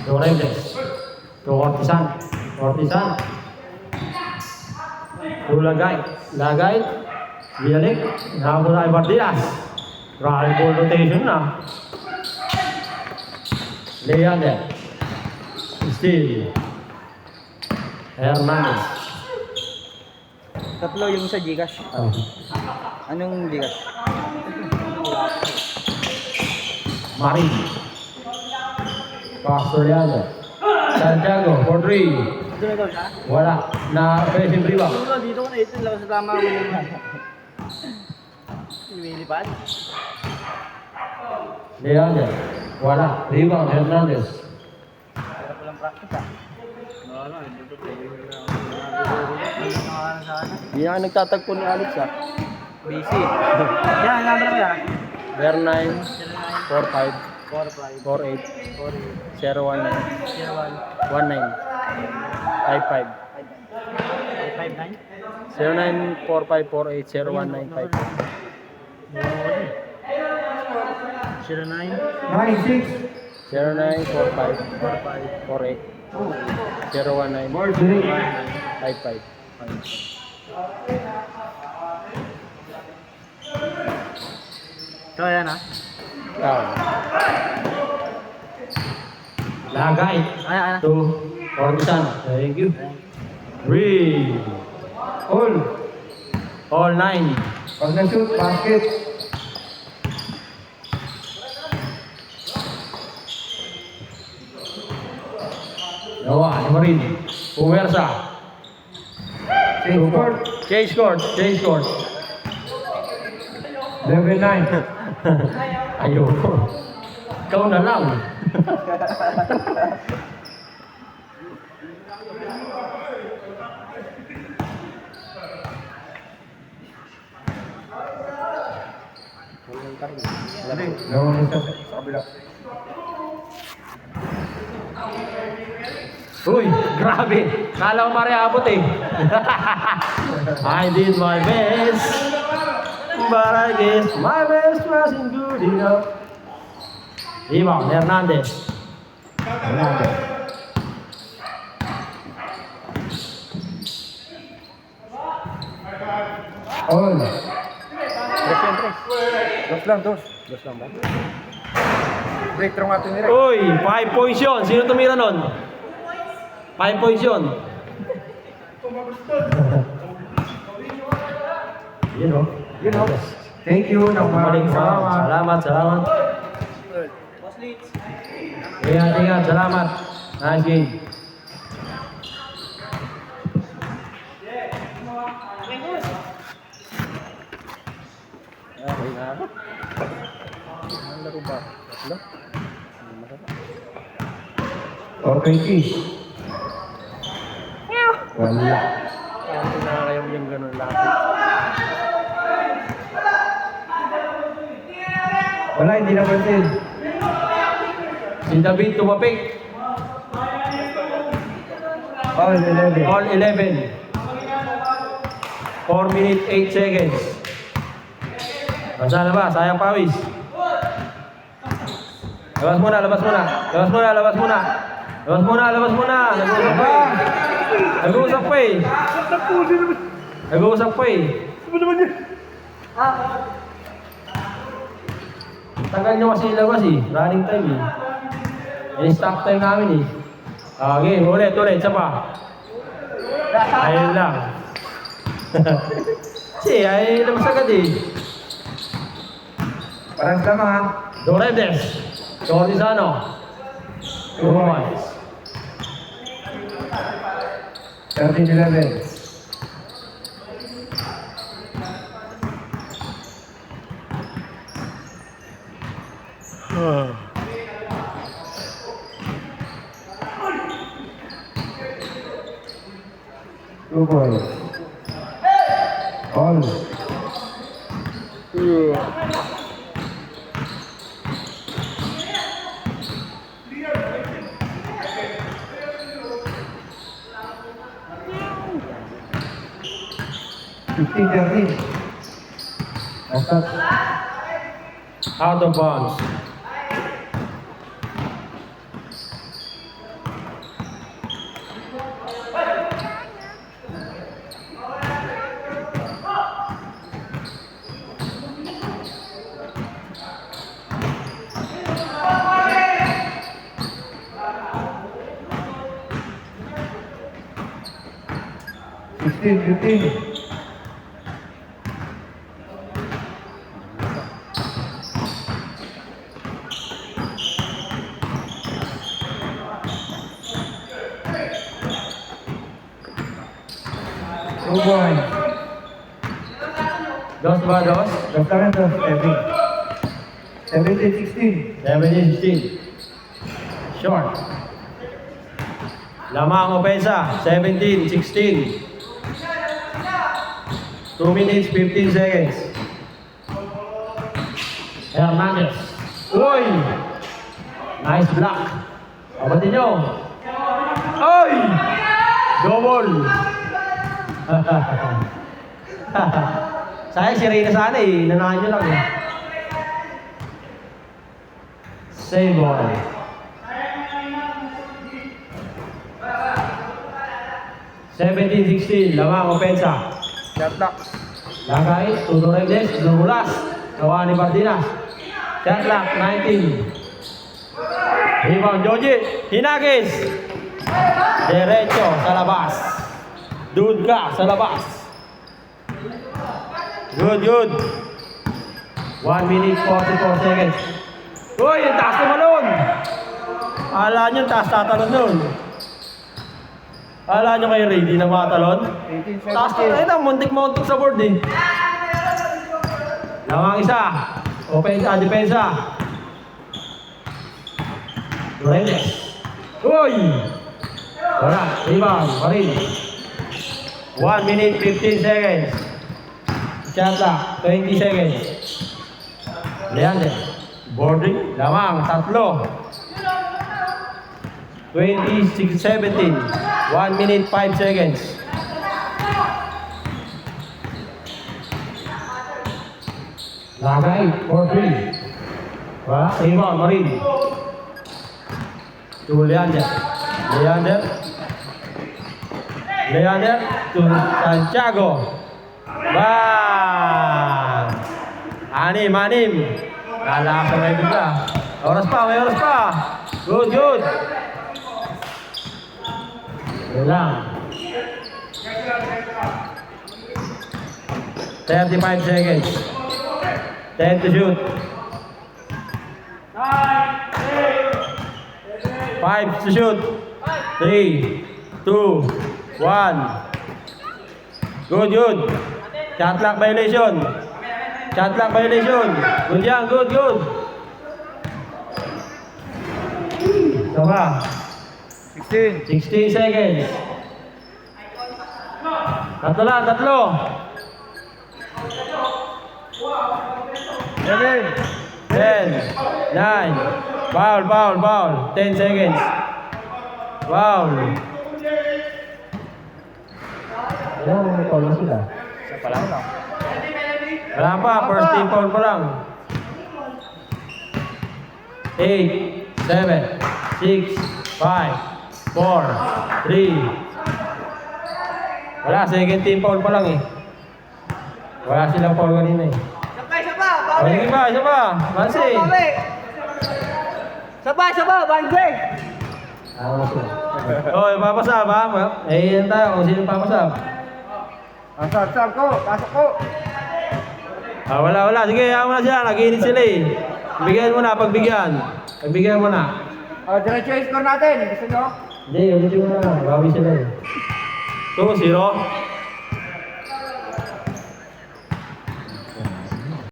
Lorendes. To Ortizan. Ortizan. To Lagay. Lagay. Bialik. Nahabol na Ibardias. Rally ball rotation na. Leander. Still. Hernandez. Tatlo yung sa Gcash. Oh. Anong Gcash? Marin. Pastor Leander. Santiago for 3. Ito na daw siya? Wala. Na pressing rebound. Dito ko na ito lang sa tama ko yung lumilipad. Leander. Wala. Rebound Hernandez. Kaya palang practice ah. Hindi na nagtatagpo ni Alex ah. Busy. Yan, number mo yan. 09 45 45 48 019 01 19 55 559 0945480195 09 96 Ito yan ah. Lagay Ayan. to Ortisan. Thank you. 3 all 9. Pag na-shoot, basket. Nawa ni Marin. Puwersa. Change court. Change court. Change court. Level 9. Ayoko. Ikaw na lang. Gawin sa kabila. Uy, grabe. Kala ko mariabot eh. I did my best. But I guess my best wasn't good enough. Rebound, Hernandez. Hernandez. All. Dos lang, dos. Dos lang ba? Break through nga tumira. Uy, 5 points yun. Sino tumira nun? 5 points yun. Yun o. You know. Thank you. Maling Salamat. Salamat. Ingat. Salamat. Nice game. Okay na. Ang laro ba? Tatlo? Okay, Kish. Wala. Kaya pinakayang yung ganun lapit. Wala, hindi napansin. Si David tumapik. All 11. All 11. 4 minutes 8 seconds. Basta labas, sayang pawis. Labas muna. Nag-uusap pa eh. Tagal nyo kasi ilabas eh. Running time eh. In-stop time namin eh. Okay, ulit. Isa pa. Ayun lang. Ay labas agad eh. Parang sama ha. Lorendes. Ortizano. 2 points. 13-11. Two points. All. Fifteen, 13. Offside. Out of bounds. Fifteen. 2 points. Dos ba, dos? Dos lang yan, dos. 17-16. 17-16. Short. Lamang opensa. 17-16. 2 minutes, 15 seconds. Hernandez. Uy! Nice block. Abatin nyo. Ay! Double. Sayang si Reyna sana eh. Nanahan nyo lang eh. Save ball. (17-16) lamang opensa. Shot clock. Lagay, Tudo Reyes, Dumulas. Gawa ni Bardinas. Shot clock, 19. Rebound, Joji. Hinagis. Derecho sa labas. Dudga sa labas. Good. 1 minute, 44 seconds. Uy, yung taas naman nun. Akala nyo, taas tatalon nun. Akala nyo kayo ready na makatalon? 18-17. Taas na ito, muntik-muntik sa board eh. Lamang isa. Opensa, depensa. Reyes. Uy! Wala, rebound, parin. 1 minute, 15 seconds. Chata, 20 seconds. Leander. Boarding, lamang, tatlo. 26-17. 1 minute, 5 seconds. Lagay, 4-3. Wala, rebound, Marin. To Leander. Leander to Santiago. Bang! Anim. Lalakas na kayo bigla. May oras pa. Good. Yun lang. 35 seconds. 10 to shoot. 5 to shoot. 3, 2, 1. Good. Shot clock violation. Good yan, good. Sama. 16 seconds. Tatlo. 10, 9. Foul. 10 seconds. Foul. May foul na sila. Isa pa lang. Wala pa, first team foul pa lang. 8, 7, 6, 5, 4, 3. Wala, second team foul pa lang eh. Wala silang foul kanina eh. Isa pa, Sige pa, isa pa. Mansi. Isa pa, Banjay. Oh, papasab ha? Eh, yan tayo kung sino papasab. Ang sab ko. Pasok ko. Wala. Sige, hayaan mo na sila. Nag-iinit sila eh. Pagbigyan mo na. Diretso yung score natin. Gusto nyo? Hindi, ulitin mo na. Bawi sila eh. 2-0.